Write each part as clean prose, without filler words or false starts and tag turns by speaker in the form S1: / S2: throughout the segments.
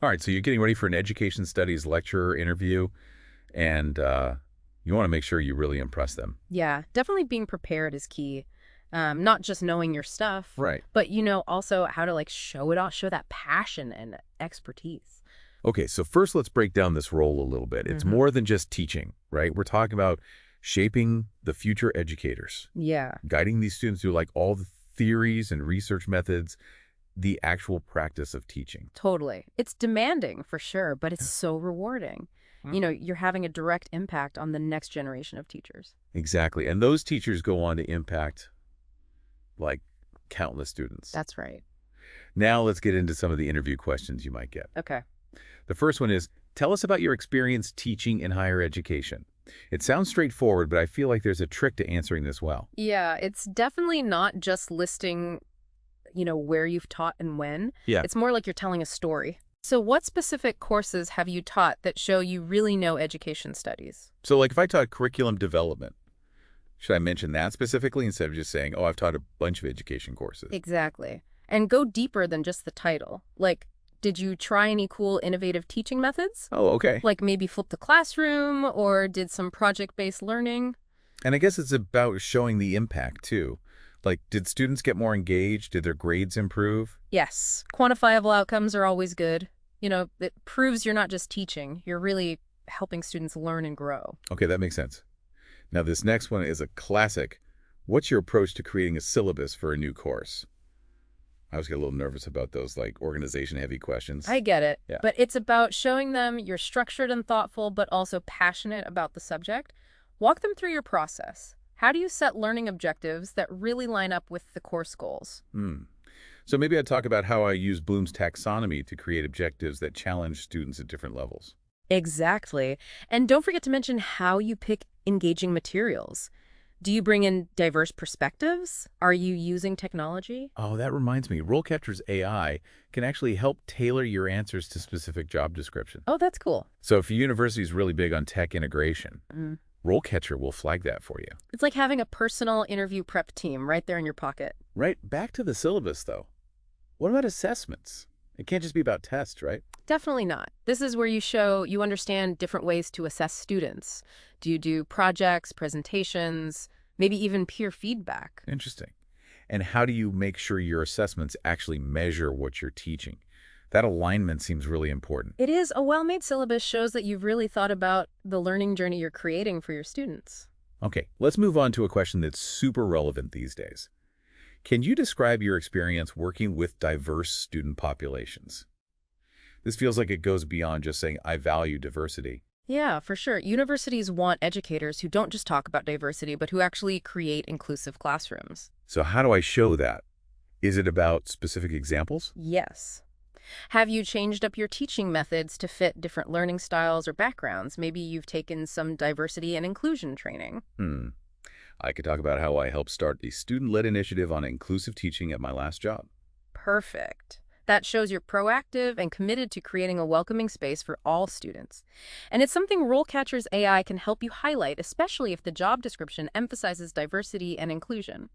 S1: All right, so you're getting ready for an education studies lecturer interview, and you want to make sure you really impress them.
S2: Yeah, definitely being prepared is key. Not just knowing your stuff,
S1: Right.
S2: but also how to like show it off, show that passion and expertise.
S1: Okay, so first let's break down this role a little bit. It's
S2: Hmm.
S1: more than just teaching, right? We're talking about shaping the future educators,
S2: Yeah,
S1: guiding these students through like all the theories and research methods, the actual practice of teaching.
S2: totally. It's demanding for sure, but it's
S1: Yeah.
S2: so rewarding.
S1: Mm.
S2: You're having a direct impact on the next generation of teachers.
S1: Exactly. And those teachers go on to impact like countless students.
S2: That's right.
S1: Now let's get into some of the interview questions you might get.
S2: Okay.
S1: The first one is, tell us about your experience teaching in higher education. It sounds straightforward, but I feel like there's a trick to answering this well.
S2: Yeah, it's definitely not just listing, where you've taught and when.
S1: Yeah.
S2: It's more like you're telling a story. So what specific courses have you taught that show you really know education studies?
S1: So like if I taught curriculum development, should I mention that specifically instead of just saying, oh, I've taught a bunch of education courses?
S2: Exactly. And go deeper than just the title. Like, did you try any cool innovative teaching methods?
S1: Oh, okay.
S2: Like maybe flip the classroom or did some project-based learning?
S1: And I guess it's about showing the impact too. Like, did students get more engaged? Did their grades improve?
S2: Yes, quantifiable outcomes are always good. It proves you're not just teaching, you're really helping students learn and grow.
S1: Okay, that makes sense. Now, this next one is a classic. What's your approach to creating a syllabus for a new course? I always get a little nervous about those like organization-heavy questions.
S2: I get it,
S1: Yeah.
S2: but it's about showing them you're structured and thoughtful, but also passionate about the subject. Walk them through your process. How do you set learning objectives that really line up with the course goals?
S1: Hmm. So maybe I'd talk about how I use Bloom's taxonomy to create objectives that challenge students at different levels.
S2: Exactly. And don't forget to mention how you pick engaging materials. Do you bring in diverse perspectives? Are you using technology?
S1: Oh, that reminds me. RoleCatcher's AI can actually help tailor your answers to specific job description.
S2: Oh, that's cool.
S1: So if your university is really big on tech integration,
S2: Mm.
S1: RoleCatcher will flag that for you.
S2: It's like having a personal interview prep team right there in your pocket.
S1: Right, back to the syllabus, though. What about assessments? It can't just be about tests, right?
S2: Definitely not. This is where you show you understand different ways to assess students. Do you do projects, presentations, maybe even peer feedback?
S1: Interesting. And how do you make sure your assessments actually measure what you're teaching? That alignment seems really important.
S2: It is a well-made syllabus shows that you've really thought about the learning journey you're creating for your students.
S1: Okay, let's move on to a question that's super relevant these days. Can you describe your experience working with diverse student populations? This feels like it goes beyond just saying, I value diversity.
S2: Yeah, for sure. Universities want educators who don't just talk about diversity, but who actually create inclusive classrooms.
S1: So how do I show that? Is it about specific examples?
S2: Yes. Have you changed up your teaching methods to fit different learning styles or backgrounds? Maybe you've taken some diversity and inclusion training.
S1: Hmm. I could talk about how I helped start a student-led initiative on inclusive teaching at my last job.
S2: Perfect. That shows you're proactive and committed to creating a welcoming space for all students. And it's something RoleCatcher's AI can help you highlight, especially if the job description emphasizes diversity and inclusion.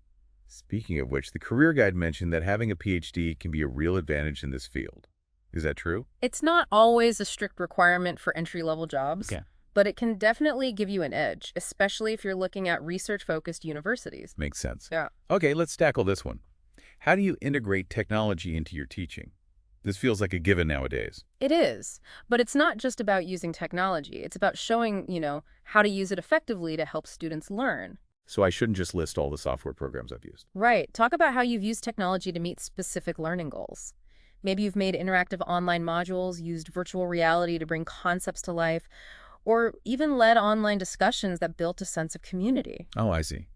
S1: Speaking of which, the career guide mentioned that having a PhD can be a real advantage in this field. Is that true?
S2: It's not always a strict requirement for entry-level jobs,
S1: Okay.
S2: but it can definitely give you an edge, especially if you're looking at research-focused universities.
S1: Makes sense.
S2: Yeah.
S1: Okay, let's tackle this one. How do you integrate technology into your teaching? This feels like a given nowadays.
S2: It is, but it's not just about using technology. It's about showing, how to use it effectively to help students learn.
S1: So I shouldn't just list all the software programs I've used.
S2: Right. Talk about how you've used technology to meet specific learning goals. Maybe you've made interactive online modules, used virtual reality to bring concepts to life, or even led online discussions that built a sense of community.
S1: Oh, I see.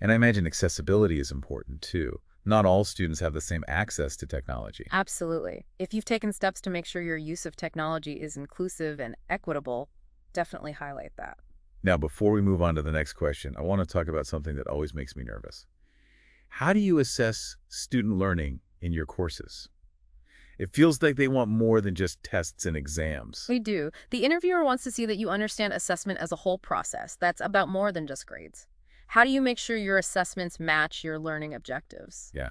S1: And I imagine accessibility is important too. Not all students have the same access to technology.
S2: Absolutely. If you've taken steps to make sure your use of technology is inclusive and equitable, definitely highlight that.
S1: Now, before we move on to the next question, I want to talk about something that always makes me nervous. How do you assess student learning in your courses? It feels like they want more than just tests and exams.
S2: We do. The interviewer wants to see that you understand assessment as a whole process that's about more than just grades. How do you make sure your assessments match your learning objectives?
S1: Yeah.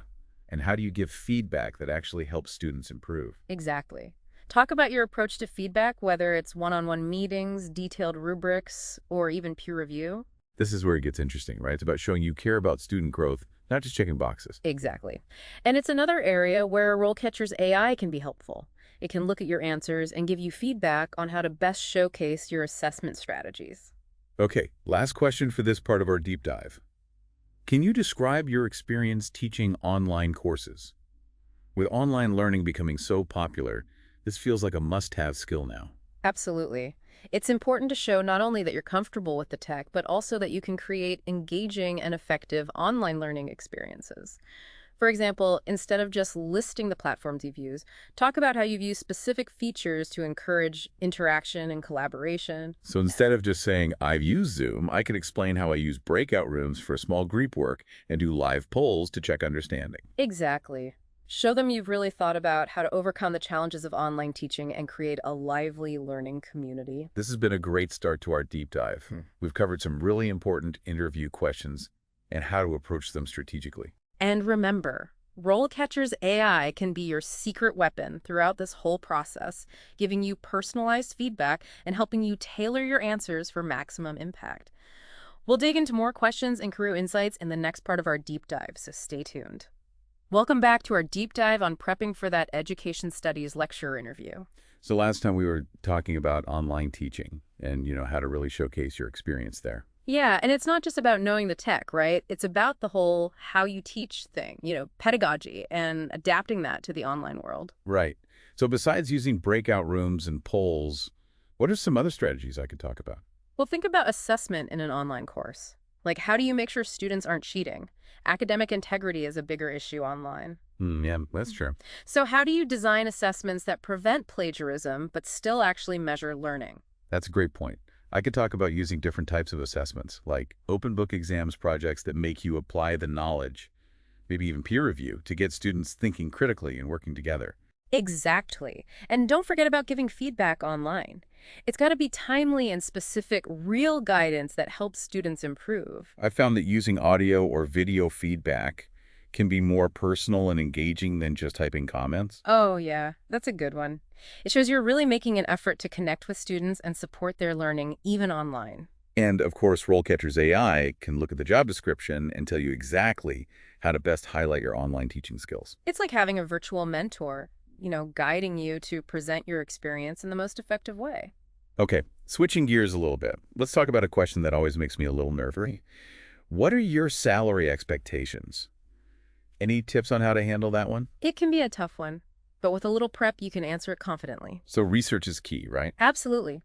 S1: And how do you give feedback that actually helps students improve?
S2: Exactly. Talk about your approach to feedback, whether it's one-on-one meetings, detailed rubrics, or even peer review.
S1: This is where it gets interesting, right? It's about showing you care about student growth, not just checking boxes.
S2: Exactly. And it's another area where RoleCatcher's AI can be helpful. It can look at your answers and give you feedback on how to best showcase your assessment strategies.
S1: Okay, last question for this part of our deep dive. Can you describe your experience teaching online courses? With online learning becoming so popular, this feels like a must-have skill now.
S2: Absolutely. It's important to show not only that you're comfortable with the tech, but also that you can create engaging and effective online learning experiences. For example, instead of just listing the platforms you've used, talk about how you've used specific features to encourage interaction and collaboration.
S1: So instead of just saying, I've used Zoom, I can explain how I use breakout rooms for small group work and do live polls to check understanding.
S2: Exactly. Show them you've really thought about how to overcome the challenges of online teaching and create a lively learning community.
S1: This has been a great start to our deep dive. We've covered some really important interview questions and how to approach them strategically.
S2: And remember, RoleCatcher's AI can be your secret weapon throughout this whole process, giving you personalized feedback and helping you tailor your answers for maximum impact. We'll dig into more questions and career insights in the next part of our deep dive, so stay tuned. Welcome back to our deep dive on prepping for that education studies lecturer interview.
S1: So last time we were talking about online teaching and, how to really showcase your experience there.
S2: Yeah, and it's not just about knowing the tech, right? It's about the whole how you teach thing, pedagogy and adapting that to the online world.
S1: Right. So besides using breakout rooms and polls, what are some other strategies I could talk about?
S2: Well, think about assessment in an online course. Like, how do you make sure students aren't cheating? Academic integrity is a bigger issue online.
S1: Yeah, that's true.
S2: So how do you design assessments that prevent plagiarism but still actually measure learning?
S1: That's a great point. I could talk about using different types of assessments, like open book exams projects that make you apply the knowledge, maybe even peer review, to get students thinking critically and working together.
S2: Exactly. And don't forget about giving feedback online. It's got to be timely and specific, real guidance that helps students improve.
S1: I found that using audio or video feedback can be more personal and engaging than just typing comments.
S2: Oh, yeah, that's a good one. It shows you're really making an effort to connect with students and support their learning, even online.
S1: And of course, RoleCatcher's AI can look at the job description and tell you exactly how to best highlight your online teaching skills.
S2: It's like having a virtual mentor, guiding you to present your experience in the most effective way.
S1: Okay, switching gears a little bit. Let's talk about a question that always makes me a little nervous. What are your salary expectations? Any tips on how to handle that one?
S2: It can be a tough one, but with a little prep, you can answer it confidently.
S1: So research is key, right?
S2: Absolutely.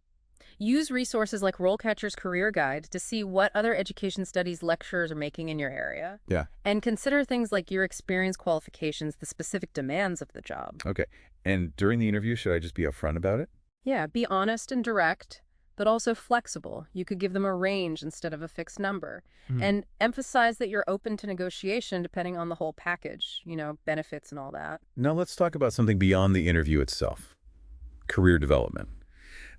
S2: Use resources like RoleCatcher's Career Guide to see what other education studies lecturers are making in your area.
S1: Yeah.
S2: And consider things like your experience qualifications, the specific demands of the job.
S1: Okay. And during the interview, should I just be upfront about it?
S2: Yeah, be honest and direct, but also flexible. You could give them a range instead of a fixed number. And emphasize that you're open to negotiation depending on the whole package, benefits and all that.
S1: Now let's talk about something beyond the interview itself. Career development.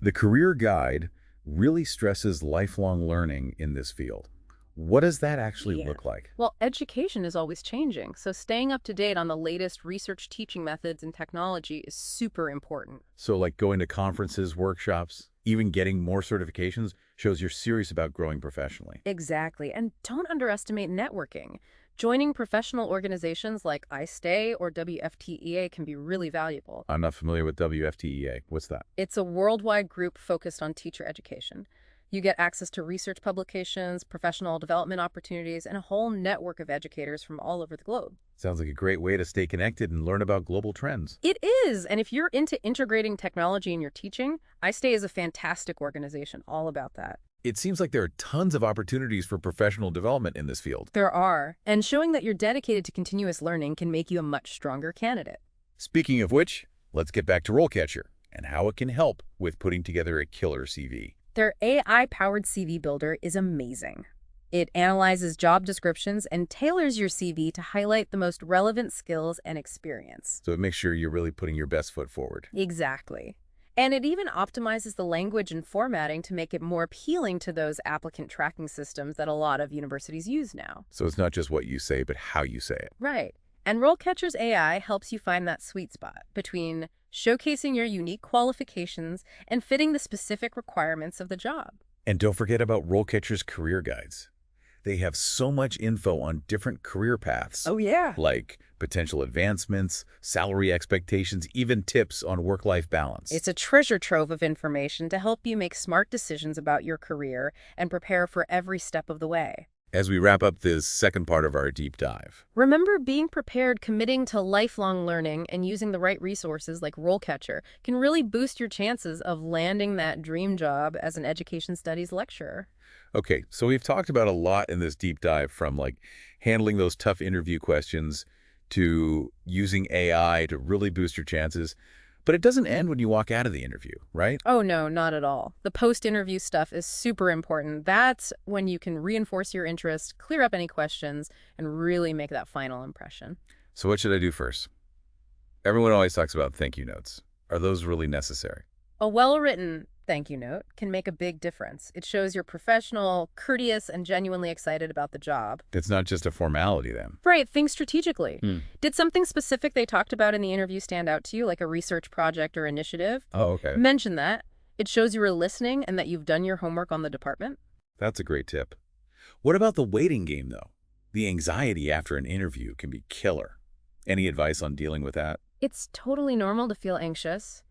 S1: The Career Guide really stresses lifelong learning in this field. What does that actually look like?
S2: Well, education is always changing, so staying up to date on the latest research teaching methods and technology is super important.
S1: So like going to conferences, workshops, even getting more certifications shows you're serious about growing professionally.
S2: Exactly, and don't underestimate networking. Joining professional organizations like iStay or WFTEA can be really valuable.
S1: I'm not familiar with WFTEA. What's that?
S2: It's a worldwide group focused on teacher education. You get access to research publications, professional development opportunities, and a whole network of educators from all over the globe.
S1: Sounds like a great way to stay connected and learn about global trends.
S2: It is, and if you're into integrating technology in your teaching, iStay is a fantastic organization all about that.
S1: It seems like there are tons of opportunities for professional development in this field.
S2: There are, and showing that you're dedicated to continuous learning can make you a much stronger candidate.
S1: Speaking of which, let's get back to RoleCatcher and how it can help with putting together a killer CV.
S2: Their AI-powered CV builder is amazing. It analyzes job descriptions and tailors your CV to highlight the most relevant skills and experience.
S1: So it makes sure you're really putting your best foot forward.
S2: Exactly. And it even optimizes the language and formatting to make it more appealing to those applicant tracking systems that a lot of universities use now.
S1: So it's not just what you say, but how you say it.
S2: Right. And RoleCatcher's AI helps you find that sweet spot between showcasing your unique qualifications and fitting the specific requirements of the job.
S1: And don't forget about RoleCatcher's career guides. They have so much info on different career paths,
S2: Oh, yeah.
S1: like potential advancements, salary expectations, even tips on work-life balance.
S2: It's a treasure trove of information to help you make smart decisions about your career and prepare for every step of the way.
S1: As we wrap up this second part of our deep dive,
S2: Remember, being prepared, committing to lifelong learning, and using the right resources like RoleCatcher can really boost your chances of landing that dream job as an education studies lecturer.
S1: okay, so we've talked about a lot in this deep dive, from like handling those tough interview questions to using AI to really boost your chances. But it doesn't end when you walk out of the interview, right?
S2: Oh, no, not at all. The post-interview stuff is super important. That's when you can reinforce your interest, clear up any questions, and really make that final impression.
S1: So what should I do first? Everyone always talks about thank you notes. Are those really necessary?
S2: A well-written thank you note can make a big difference. It shows you're professional, courteous, and genuinely excited about the job.
S1: It's not just a formality then.
S2: Right, think strategically.
S1: Hmm.
S2: Did something specific they talked about in the interview stand out to you, like a research project or initiative?
S1: Oh, okay.
S2: Mention that. It shows you were listening and that you've done your homework on the department.
S1: That's a great tip. What about the waiting game, though? The anxiety after an interview can be killer. Any advice on dealing with that?
S2: It's totally normal to feel anxious,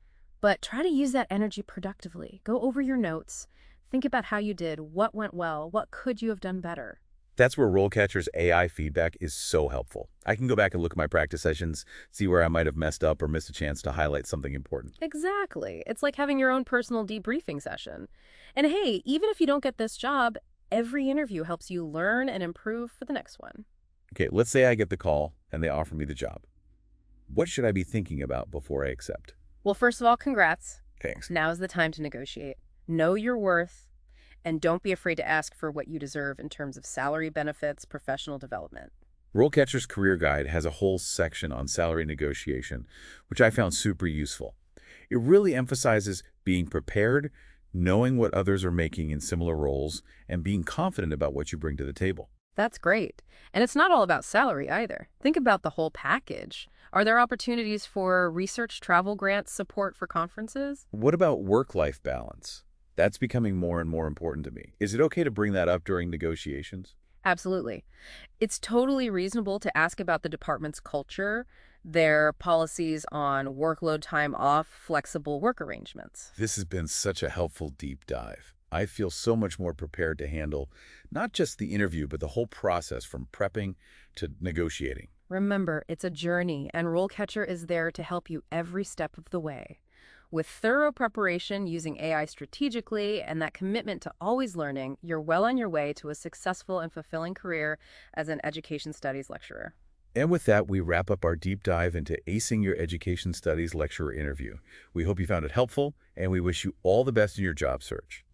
S2: but try to use that energy productively. Go over your notes. Think about how you did, what went well, what could you have done better.
S1: That's where RoleCatcher's AI feedback is so helpful. I can go back and look at my practice sessions, see where I might have messed up or missed a chance to highlight something important.
S2: Exactly. It's like having your own personal debriefing session. And hey, even if you don't get this job, every interview helps you learn and improve for the next one.
S1: Okay, let's say I get the call and they offer me the job. What should I be thinking about before I accept?
S2: Well, first of all, congrats.
S1: Thanks.
S2: Now's the time to negotiate. Know your worth, and don't be afraid to ask for what you deserve in terms of salary, benefits, professional development.
S1: RoleCatcher's Career Guide has a whole section on salary negotiation, which I found super useful. It really emphasizes being prepared, knowing what others are making in similar roles, and being confident about what you bring to the table.
S2: That's great. And it's not all about salary either. Think about the whole package. Are there opportunities for research, travel grants, support for conferences?
S1: What about work-life balance? That's becoming more and more important to me. Is it okay to bring that up during negotiations?
S2: Absolutely. It's totally reasonable to ask about the department's culture, their policies on workload time off, flexible work arrangements.
S1: This has been such a helpful deep dive. I feel so much more prepared to handle not just the interview, but the whole process from prepping to negotiating.
S2: Remember, it's a journey, and RoleCatcher is there to help you every step of the way. With thorough preparation, using AI strategically, and that commitment to always learning, you're well on your way to a successful and fulfilling career as an education studies lecturer.
S1: And with that, we wrap up our deep dive into acing your education studies lecturer interview. We hope you found it helpful, and we wish you all the best in your job search.